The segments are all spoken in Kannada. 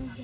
ಹಾಯ್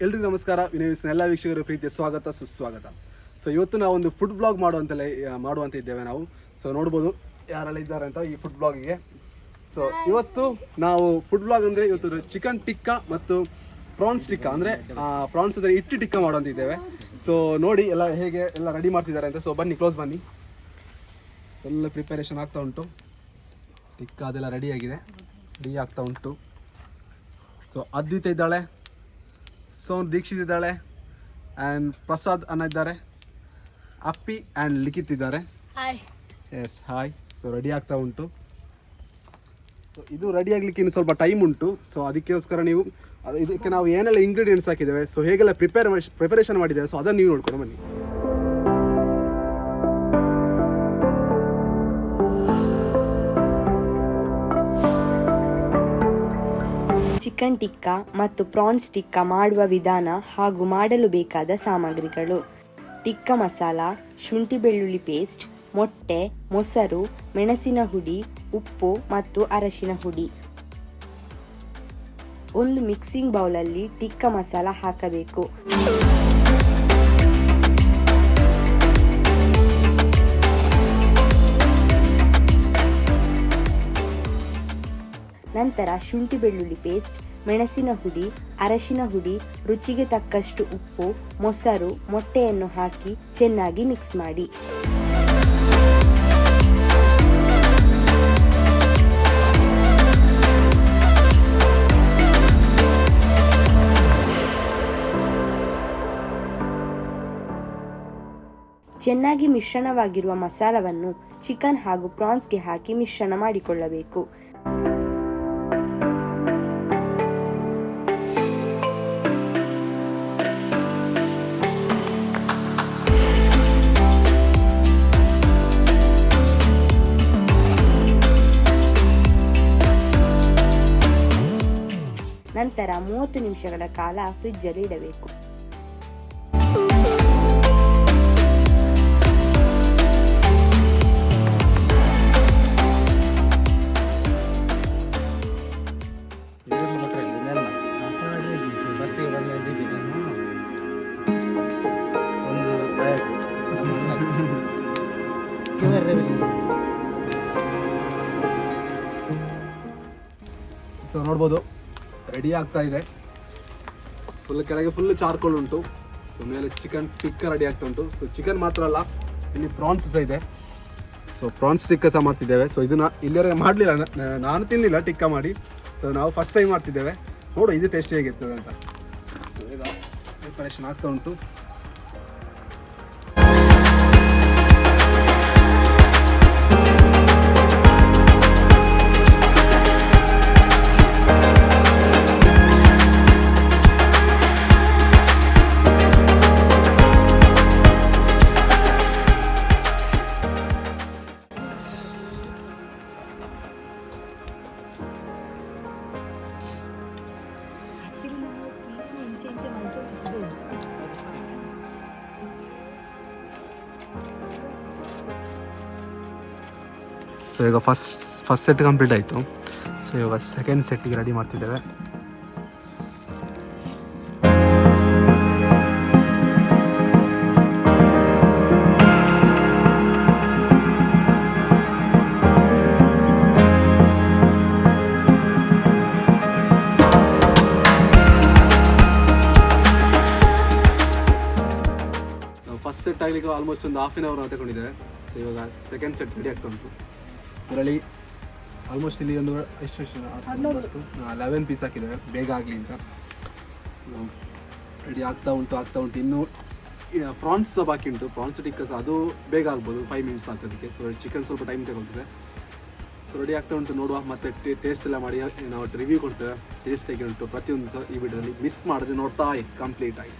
ಎಲ್ರಿಗೂ ನಮಸ್ಕಾರ. ವಿನಯವಿಸ್ನ ಎಲ್ಲ ವೀಕ್ಷಕರು ಪ್ರೀತಿಯ ಸ್ವಾಗತ ಸುಸ್ವಾಗತ. ಸೊ ಇವತ್ತು ನಾವು ಒಂದು ಫುಡ್ ಬ್ಲಾಗ್ ಮಾಡುವಂತ ಇದ್ದೇವೆ ನಾವು. ಸೊ ನೋಡ್ಬೋದು ಯಾರೆಲ್ಲ ಇದ್ದಾರೆ ಅಂತ ಈ ಫುಡ್ ಬ್ಲಾಗಿಗೆ. ಸೊ ಇವತ್ತು ನಾವು ಫುಡ್ ಬ್ಲಾಗ್ ಅಂದರೆ ಇವತ್ತು ಚಿಕನ್ ಟಿಕ್ಕಾ ಮತ್ತು ಪ್ರಾನ್ಸ್ ಟಿಕ್ಕಾ ಅಂದರೆ ಪ್ರಾನ್ಸ್ ಅಂದರೆ ಇಟ್ಟು ಟಿಕ್ಕಾ ಮಾಡುವಂತಿದ್ದೇವೆ. ಸೊ ನೋಡಿ ಎಲ್ಲ ಹೇಗೆ ಎಲ್ಲ ರೆಡಿ ಮಾಡ್ತಿದ್ದಾರೆ ಅಂತ. ಸೊ ಬನ್ನಿ, ಕ್ಲೋಸ್ ಬನ್ನಿ. ಎಲ್ಲ ಪ್ರಿಪರೇಷನ್ ಆಗ್ತಾ ಉಂಟು. ಟಿಕ್ಕಾ ಅದೆಲ್ಲ ರೆಡಿಯಾಗಿದೆ, ರೆಡಿ ಆಗ್ತಾ ಉಂಟು. ಸೊ ಅದ್ವಿತ ಇದ್ದಾಳೆ, ಸೋನ್ ದೀಕ್ಷಿತ್ ಇದ್ದಾಳೆ, ಆ್ಯಂಡ್ ಪ್ರಸಾದ್ ಅನ್ನ ಇದ್ದಾರೆ, ಅಪ್ಪಿ ಆ್ಯಂಡ್ ಲಿಖಿತ್ ಇದ್ದಾರೆ. Yes hi. ಸೊ ರೆಡಿ ಆಗ್ತಾ ಉಂಟು. ಸೊ ಇದು ರೆಡಿ ಆಗಲಿಕ್ಕೆ ಇನ್ನು ಸ್ವಲ್ಪ ಟೈಮ್ ಉಂಟು. ಸೊ ಅದಕ್ಕೋಸ್ಕರ ನೀವು ಇದಕ್ಕೆ ನಾವು ಏನೆಲ್ಲ ಇಂಗ್ರೀಡಿಯೆಂಟ್ಸ್ ಹಾಕಿದ್ದೇವೆ, ಸೊ ಹೇಗೆಲ್ಲ ಪ್ರಿಪರೇಷನ್ ಮಾಡಿದ್ದೇವೆ, ಸೊ ಅದನ್ನು ನೀವು ನೋಡ್ಕೊಂಡು ಬನ್ನಿ. ಚಿಕನ್ ಟಿಕ್ಕಾ ಮತ್ತು ಪ್ರಾನ್ಸ್ ಟಿಕ್ಕಾ ಮಾಡುವ ವಿಧಾನ ಹಾಗೂ ಮಾಡಲು ಬೇಕಾದ ಸಾಮಗ್ರಿಗಳು: ಟಿಕ್ಕಾ ಮಸಾಲ, ಶುಂಠಿ ಬೆಳ್ಳುಳ್ಳಿ ಪೇಸ್ಟ್, ಮೊಟ್ಟೆ, ಮೊಸರು, ಮೆಣಸಿನ ಹುಡಿ, ಉಪ್ಪು ಮತ್ತು ಅರಶಿನ ಹುಡಿ. ಒಂದು ಮಿಕ್ಸಿಂಗ್ ಬೌಲಲ್ಲಿ ಟಿಕ್ಕಾ ಮಸಾಲ ಹಾಕಬೇಕು. ನಂತರ ಶುಂಠಿ ಬೆಳ್ಳುಳ್ಳಿ ಪೇಸ್ಟ್, ಮೆಣಸಿನ ಹುಡಿ, ಅರಶಿನ ಹುಡಿ, ರುಚಿಗೆ ತಕ್ಕಷ್ಟು ಉಪ್ಪು, ಮೊಸರು, ಮೊಟ್ಟೆಯನ್ನು ಹಾಕಿ ಚೆನ್ನಾಗಿ ಮಿಕ್ಸ್ ಮಾಡಿ. ಚೆನ್ನಾಗಿ ಮಿಶ್ರಣವಾಗಿರುವ ಮಸಾಲವನ್ನು ಚಿಕನ್ ಹಾಗೂ ಪ್ರಾನ್ಸ್ಗೆ ಹಾಕಿ ಮಿಶ್ರಣ ಮಾಡಿಕೊಳ್ಳಬೇಕು. ನಂತರ 30 ನಿಮಿಷಗಳ ಕಾಲ ಫ್ರಿಜ್ಜಲ್ಲಿ ಇಡಬೇಕು. ಸೊ ನೋಡ್ಬೋದು ರೆಡಿ ಆಗ್ತಾ ಇದೆ. ಕೆಳಗೆ ಫುಲ್ ಚಾರ್ಕೋಲ್ ಉಂಟು. ಸೊ ಮೇಲೆ ಚಿಕನ್ ಟಿಕ್ಕಾ ರೆಡಿ ಆಗ್ತಾ ಉಂಟು. ಸೊ ಚಿಕನ್ ಮಾತ್ರ ಅಲ್ಲ, ಇಲ್ಲಿ ಪ್ರಾನ್ಸ್ ಸಹ ಇದೆ. ಸೊ ಪ್ರಾನ್ಸ್ ಟಿಕ್ಕಾ ಸಹ ಮಾಡ್ತಿದ್ದೇವೆ. ಸೊ ಇದನ್ನ ಇಲ್ಲಿವರೆಗೆ ಮಾಡಲಿಲ್ಲ, ನಾನು ತಿನ್ನಲಿಲ್ಲ ಟಿಕ್ಕಾ ಮಾಡಿ. ಸೊ ನಾವು ಫಸ್ಟ್ ಟೈಮ್ ಮಾಡ್ತಿದ್ದೇವೆ. ನೋಡು ಇದು ಟೇಸ್ಟ್ ಹೇಗಿರ್ತದೆ ಅಂತ. ಸೊ ಈಗ ಪ್ರಿಪರೇಷನ್ ಆಗ್ತಾ ಉಂಟು. ಸೊ ಈಗ ಫಸ್ಟ್ ಸೆಟ್ ಕಂಪ್ಲೀಟ್ ಆಯಿತು. ಸೊ ಇವಾಗ ಸೆಕೆಂಡ್ ಸೆಟ್ಟಿಗೆ ರೆಡಿ ಮಾಡ್ತಿದ್ದೇವೆ. ಫಸ್ಟ್ ಸೆಟ್ ಆಗಲಿಕ್ಕೆ ಆಲ್ಮೋಸ್ಟ್ ಒಂದು ಹಾಫ್ ಆನ್ ಅವರ್ ತಗೊಂಡಿದ್ದೇವೆ. ಸೊ ಇವಾಗ ಸೆಕೆಂಡ್ ಸೆಟ್ ರೆಡಿ ಆಗ್ತಾ ಉಂಟು. ಅದರಲ್ಲಿ ಆಲ್ಮೋಸ್ಟ್ ಇಲ್ಲಿ ಒಂದು ಎಷ್ಟು 11 ಪೀಸ್ ಹಾಕಿದ್ದೇವೆ ಬೇಗ ಆಗಲಿ ಅಂತ. ರೆಡಿ ಆಗ್ತಾ ಉಂಟು. ಇನ್ನೂ ಪ್ರಾನ್ಸ್ ಸಹ ಬಾಕಿ ಉಂಟು. ಪ್ರಾನ್ಸ್ ಟಿಕ್ಕಾ ಸಹ ಅದು ಬೇಗ ಆಗ್ಬೋದು, 5 ಮಿನಿಟ್ಸ್ ಹಾಕೋದಕ್ಕೆ. ಸೊ ಚಿಕನ್ ಸ್ವಲ್ಪ ಟೈಮ್ ತಗೊಳ್ತಿದೆ. ಸೊ ರೆಡಿ ಆಗ್ತಾ ಉಂಟು. ನೋಡುವ, ಮತ್ತೆ ಟೇಸ್ಟ್ ಎಲ್ಲ ಮಾಡಿ ನಾವು ರಿವ್ಯೂ ಕೊಡ್ತೇವೆ. ಟೇಸ್ಟ್ ಹೇಗೆ ಉಂಟು ಪ್ರತಿಯೊಂದು ಸಹ ಈ ವಿಡಿಯೋದಲ್ಲಿ ಮಿಸ್ ಮಾಡದೆ ನೋಡ್ತಾ ಕಂಪ್ಲೀಟ್ ಆಗಿ.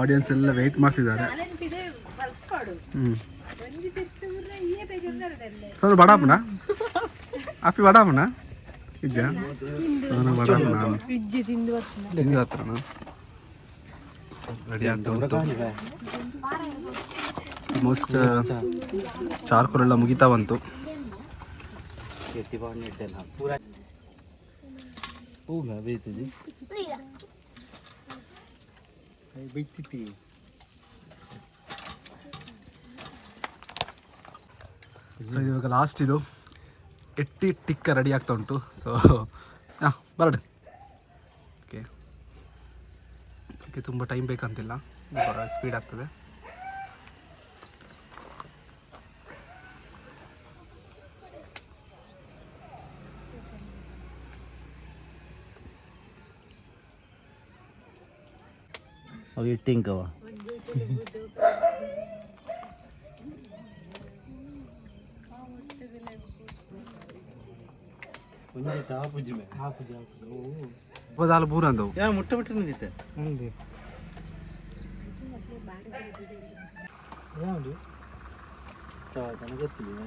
ಆಡಿಯನ್ಸ್ ಎಲ್ಲ ವೆಯ್ಟ್ ಮಾಡ್ತಿದ್ದಾರೆ. ಸರ್ ಬಡಾಪನ ಅಪ್ಪಿ ಬಡಾಪನ ಇದ್ಯಾ ಬಡಾಪನ ತಿಂದು ಹತ್ರನ ರೆಡಿ ಆಗ್ತಾ ಉಂಟು. ಆಲ್ಮೋಸ್ಟ್ ಚಾರ್ಕೋಲೆಲ್ಲ ಮುಗಿತಾ ಬಂತು. ಸೊ ಇವಾಗ ಲಾಸ್ಟ್ ಇದು ಎಟ್ಟಿ ಟಿಕ್ಕ ರೆಡಿ ಆಗ್ತಾ ಉಂಟು. ಸೊ ಬರ್ಡ್ ಓಕೆ ಓಕೆ, ತುಂಬ ಟೈಮ್ ಬೇಕಂತಿಲ್ಲ, ಸ್ಪೀಡ್ ಆಗ್ತದೆ. ಟಿಂಕವ ಬದಾಲು ಬೂರ ಅಂದವು ಮುಟ್ಟ ಬಿಟ್ಟು ನಿಂತಿತ್ತೆ ಯಾವುದು ಗೊತ್ತಿಲ್ಲ.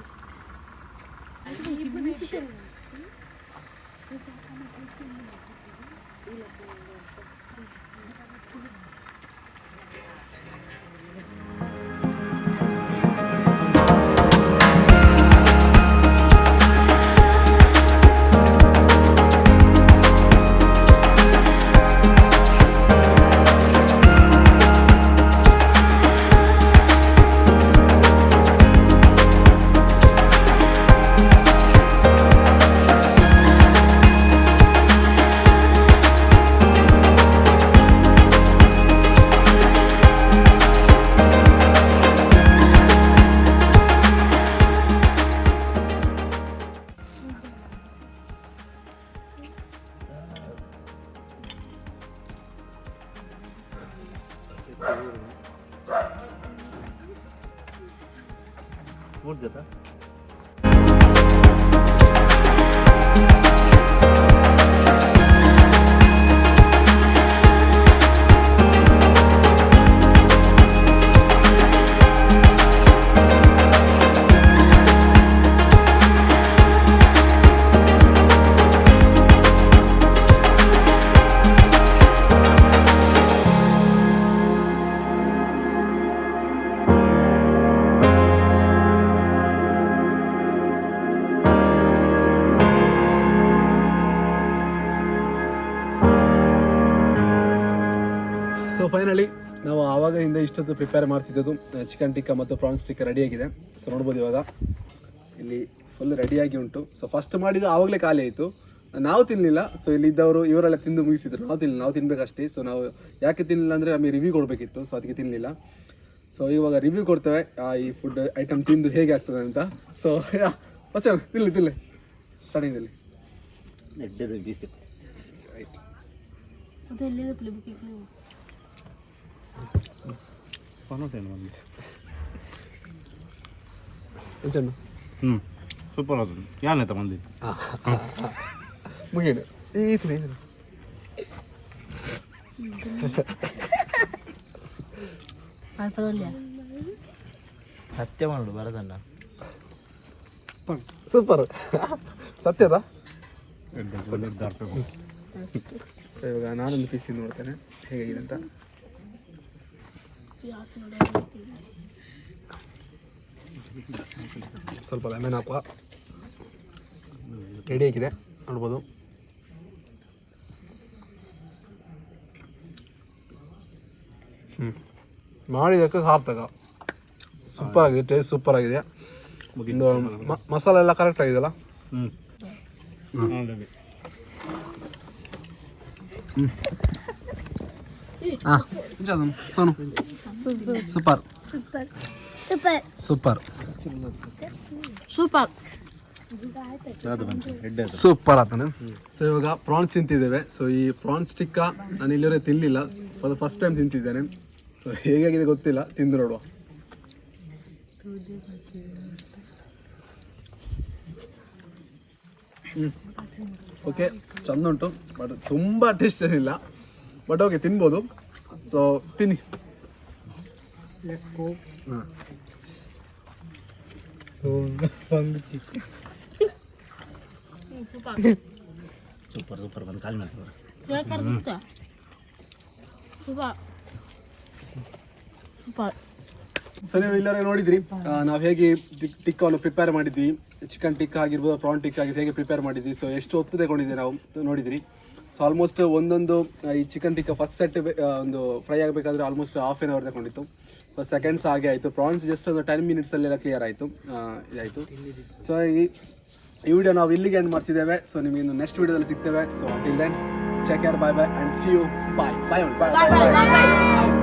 ಮುಗ್ದತಾ? ಸೊ ಫೈನಲಿ ನಾವು ಆವಾಗಿಂದ ಇಷ್ಟೊತ್ತು ಪ್ರಿಪೇರ್ ಮಾಡ್ತಿದ್ದದ್ದು ಚಿಕನ್ ಟಿಕ್ಕ ಮತ್ತು ಪ್ರಾನ್ಸ್ ಟಿಕ್ಕ ರೆಡಿಯಾಗಿದೆ. ಸೊ ನೋಡ್ಬೋದು ಇವಾಗ ಇಲ್ಲಿ ಫುಲ್ ರೆಡಿಯಾಗಿ ಉಂಟು. ಸೊ ಫಸ್ಟ್ ಮಾಡಿದ್ದು ಆವಾಗಲೇ ಖಾಲಿ ಆಯಿತು, ನಾವು ತಿನ್ನಲಿಲ್ಲ. ಸೊ ಇಲ್ಲಿದ್ದವರು ಇವರೆಲ್ಲ ತಿಂದು ಮುಗಿಸಿದ್ರು, ನಾವು ತಿನ್ನಲಿಲ್ಲ, ನಾವು ತಿನ್ಬೇಕಷ್ಟೇ. ಸೊ ನಾವು ಯಾಕೆ ತಿನ್ನಲಿಲ್ಲ ಅಂದರೆ ನಮಗೆ ರಿವ್ಯೂ ಕೊಡಬೇಕಿತ್ತು, ಸೊ ಅದಕ್ಕೆ ತಿನ್ನಲಿಲ್ಲ. ಸೊ ಇವಾಗ ರಿವ್ಯೂ ಕೊಡ್ತೇವೆ ಈ ಫುಡ್ ಐಟಮ್ ತಿಂದು ಹೇಗೆ ಆಗ್ತದೆ ಅಂತ. ಸೊ ಮಚ್ಚ ತಿಲ್ಲಿ ಸ್ಟಾರ್ಟಿಂಗಲ್ಲಿ ರೈಟ್ ಸೂಪರ್ ಅದು ಯಾನೈತ ಮಂದಿ ಮುಗಿಡು ಈತೀನಿ ಸತ್ಯ ಮಾಡು ಬರದಣ್ಣ ಸೂಪರ್ ಸತ್ಯದ. ಸೊ ಇವಾಗ ನಾನೊಂದು ಪೀಸ್ ನೋಡ್ತೇನೆ ಹೇಗಿದೆ ಅಂತ. ಸ್ವಲ್ಪ ಲೆಮನ್ ಹಾಕುವ ರೆಡಿ ಆಗಿದೆ ನೋಡ್ಬೋದು. ಮಾಡಿದಕ್ಕೆ ಸಾರ್ಥಕ, ಸೂಪರ್ ಆಗಿದೆ, ಟೇಸ್ಟ್ ಸೂಪರ್ ಆಗಿದೆ. ಒಂದು ಮಸಾಲೆ ಎಲ್ಲ ಕರೆಕ್ಟ್ ಆಗಿದೆಲ್ಲ. Sonu super super super super ಆತಾನೆ. ಸೊ ಇವಾಗ ಪ್ರಾನ್ಸ್ ತಿಂತಿದ್ದೇವೆ. ಸೊ ಈ ಪ್ರಾನ್ಸ್ ಟಿಕ್ಕ ನಾನು ಇಲ್ಲಿವರೆ ತಿನ್ನಲಿಲ್ಲ, ಫಾರ್ ದ ಫಸ್ಟ್ ಟೈಮ್ ತಿಂತಿದ್ದೇನೆ. ಸೊ ಹೇಗಾಗಿದೆ ಗೊತ್ತಿಲ್ಲ, ತಿಂದು ನೋಡುವ. ಓಕೆ ಚಂದ ಉಂಟು, ಬಟ್ ತುಂಬ ಟೇಸ್ಟ್ ಏನಿಲ್ಲ, ಬಟ್ ಓಕೆ ತಿನ್ಬೋದು. ಸೊ ತಿನ್ನಿ. Let's go. ಹಾಂ So, pang chicken. Super super ಬಂದು ಕಾಲ್ ಮಾಡ್ತೀವಿ ಸೊ ನೀವು ಎಲ್ಲರೂ ನೋಡಿದ್ರಿ ನಾವು ಹೇಗೆ ಟಿಕ್ಕಾವನ್ನು ಪ್ರಿಪೇರ್ ಮಾಡಿದ್ವಿ. ಚಿಕನ್ ಟಿಕ್ಕ ಆಗಿರ್ಬೋದು, ಪ್ರಾನ್ ಟಿಕ್ಕ ಆಗಿರ್ಬೋದು, ಹೇಗೆ ಪ್ರಿಪೇರ್ ಮಾಡಿದ್ವಿ. ಸೊ ಎಷ್ಟು ಹೊತ್ತು ತಗೊಂಡಿದ್ವಿ ನಾವು ನೋಡಿದ್ರಿ. ಸೊ ಆಲ್ಮೋಸ್ಟ್ ಒಂದೊಂದು ಈ ಚಿಕನ್ ಟಿಕ್ಕ ಫಸ್ಟ್ ಸೆಟ್ ಒಂದು ಫ್ರೈ ಆಗಬೇಕಾದ್ರೆ ಆಲ್ಮೋಸ್ಟ್ ಹಾಫ್ ಆನ್ ಅವರ್ ತಗೊಂಡಿತ್ತು. ಸೆಕೆಂಡ್ಸ್ ಹಾಗೆ ಆಯಿತು. ಪ್ರಾನ್ಸ್ ಜಸ್ಟ್ ಒಂದು 10 ಮಿನಿಟ್ಸಲ್ಲೆಲ್ಲ ಕ್ಲಿಯರ್ ಆಯಿತು, ಇದಾಯಿತು. ಸೊ ಈ ವಿಡಿಯೋ ನಾವು ಇಲ್ಲಿಗೆ ಎಂಡ್ ಮಾಡ್ತಿದ್ದೇವೆ. ಸೊ ನಿಮಗೆ ಇನ್ನು ನೆಕ್ಸ್ಟ್ ವಿಡಿಯೋದಲ್ಲಿ ಸಿಗ್ತೇವೆ. So till then take care, bye bye and see you. Bye bye bye.